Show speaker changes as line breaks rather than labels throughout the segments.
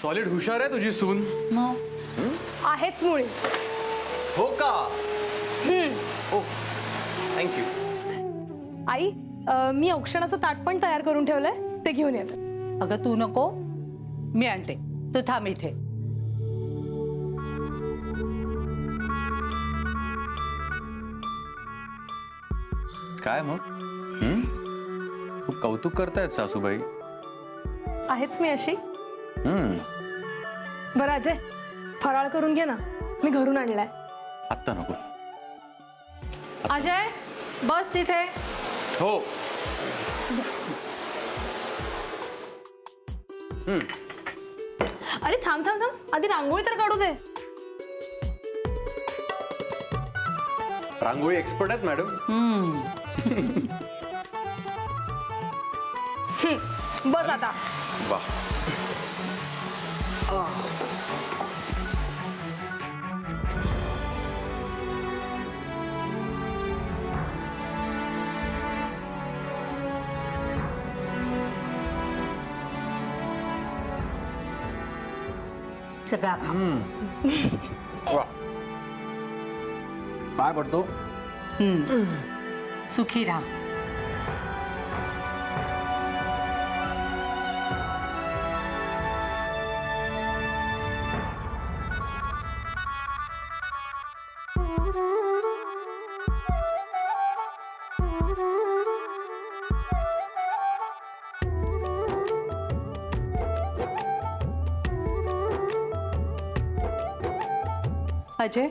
Solid हुशार आहे तुझी सून.
आहेच मुळे.
हो का? ओ थँक्यू.
आई मी औक्षणाचं ताट पण तयार करून ठेवलंय, ते घेऊन येते.
अगं तू नको, मी आणते, तू थांब इथे.
काय मग? खूप कौतुक करतायत सासूबाई.
आहेच मी अशी.
हम्म.
बरं अजय, फराळ करून घे ना, मी घरून आणलाय.
आत्ता नको.
अजय बस तिथे.
हो.
अरे थांब थांब थांब, आधी रांगोळी तर काढू दे.
रांगोळी एक्सपर्ट आहेत मॅडम.
बस आता.
वा.
सगळा
वा.
काय पडतो?
सुखी राहा. अजय,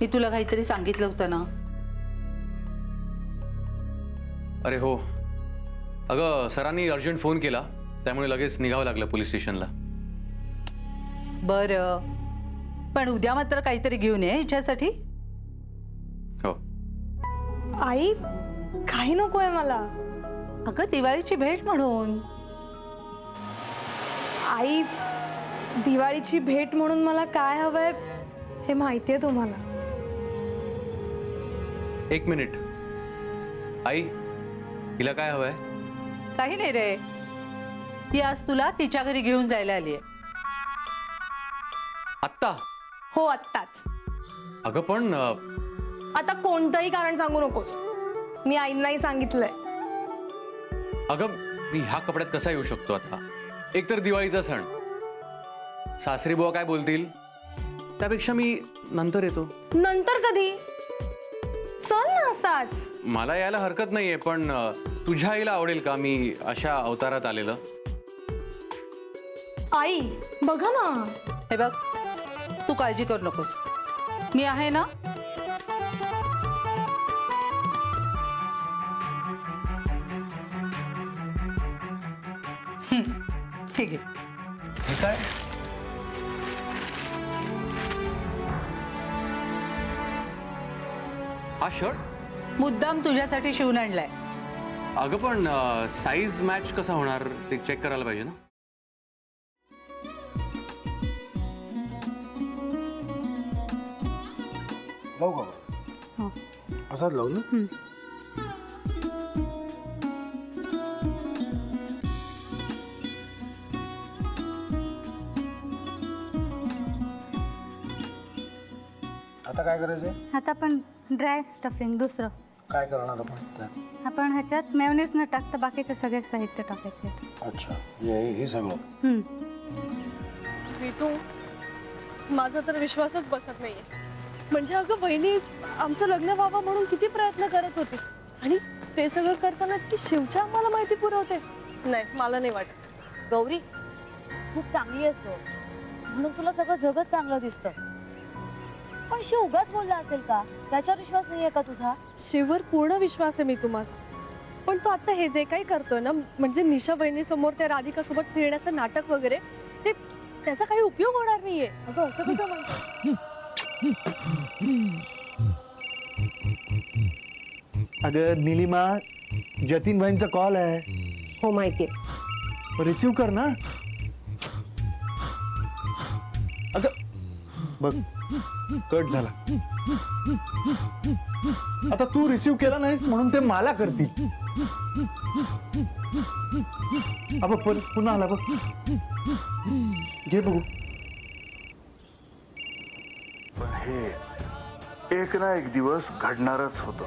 मी तुला काहीतरी सांगितलं होतं ना.
अरे हो, अगं सरांनी अर्जंट फोन केला, त्यामुळे लगेच निघावं लागलं पोलीस स्टेशनला.
बरं, पण उद्या मात्र काहीतरी घेऊन ये हिच्यासाठी.
हो.
आई काही नकोय मला.
अगं दिवाळीची भेट म्हणून.
आई दिवाळीची भेट म्हणून मला काय हवंय हे माहितीये तुम्हाला.
एक मिनिट. आई, हिला काय हवंय?
काही नाही रे, ती आज तुला तिच्या घरी घेऊन जायला आली आहे.
आत्ता?
हो आत्ताच.
अगं पण
आता कोणतंही कारण सांगू नकोस, मी आईंनाही सांगितलंय.
अगं मी ह्या कपड्यात कसा येऊ शकतो आता? एकतर दिवाळीचा सण, सासरी बुवा काय बोलतील, त्यापेक्षा मी नंतर येतो.
नंतर कधी? चल ना असाच.
मला यायला हरकत नाहीये, पण तुझ्या आईला आवडेल का मी अशा अवतारात आलेलं?
आई बघा ना.
हे बघ, तू काळजी करू नकोस, मी आहे ना. ठीक आहे.
हे काय? हा शर्ट
मुद्दाम तुझ्यासाठी शिवून आणलाय.
अगं पण साईज मॅच कसा होणार ते चेक करायला पाहिजे ना.
लावू का? असाच लावू ना. आता काय करायचंय?
आता आपण ड्राय स्टफिंग दुसरं
काय करणार आपण त्यात?
आपण ह्याच्यात मेयोनीज न टाकता बाकीचे सगळे साहित्य टाकायचे.
अच्छा, हे सगळं.
ऋतू, माझा तर विश्वासच बसत नाहीये. म्हणजे अगं बहिणी आमचं लग्न व्हावं म्हणून किती प्रयत्न करत होती, आणि ते सगळं करताना ती शिवच्या आम्हाला माहिती पुरवते. नाही, मला नाही वाटत.
गौरी खूप चांगली असतो म्हणून तुला सगळं जगत चांगलं दिसतं, पण शिव उगाच बोलला असेल का? त्याच्यावर विश्वास नाहीये का तुझा?
शिववर पूर्ण विश्वास आहे मी तुम्हाला, पण तो आता हे जे काही करतोय ना, म्हणजे निशा बहिणी समोर त्या राधिका सोबत फिरण्याचं नाटक वगैरे, ते त्याचा काही उपयोग होणार नाहीये.
अगं असं कसं म्हणतो?
अगं निलिमा, जतीन भाईंचा कॉल आहे.
हो माहितीये.
रिसीव कर ना. अगं बघ, कट झाला. आता तू रिसीव केला नाहीस म्हणून ते मला करतील. अब पुन्हा आला बघ. घे बघू.
पण हे एक ना एक दिवस घडणारच होतं.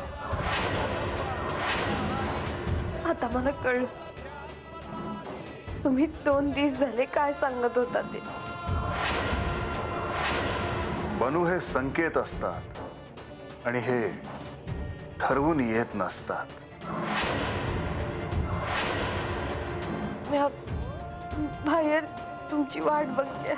आता मला कळलं तुम्ही 2 दिवस झाले काय सांगत होता ते.
बनू हे संकेत असतात आणि हे ठरवून येत नसतात.
मी बाहेर तुमची वाट बघते.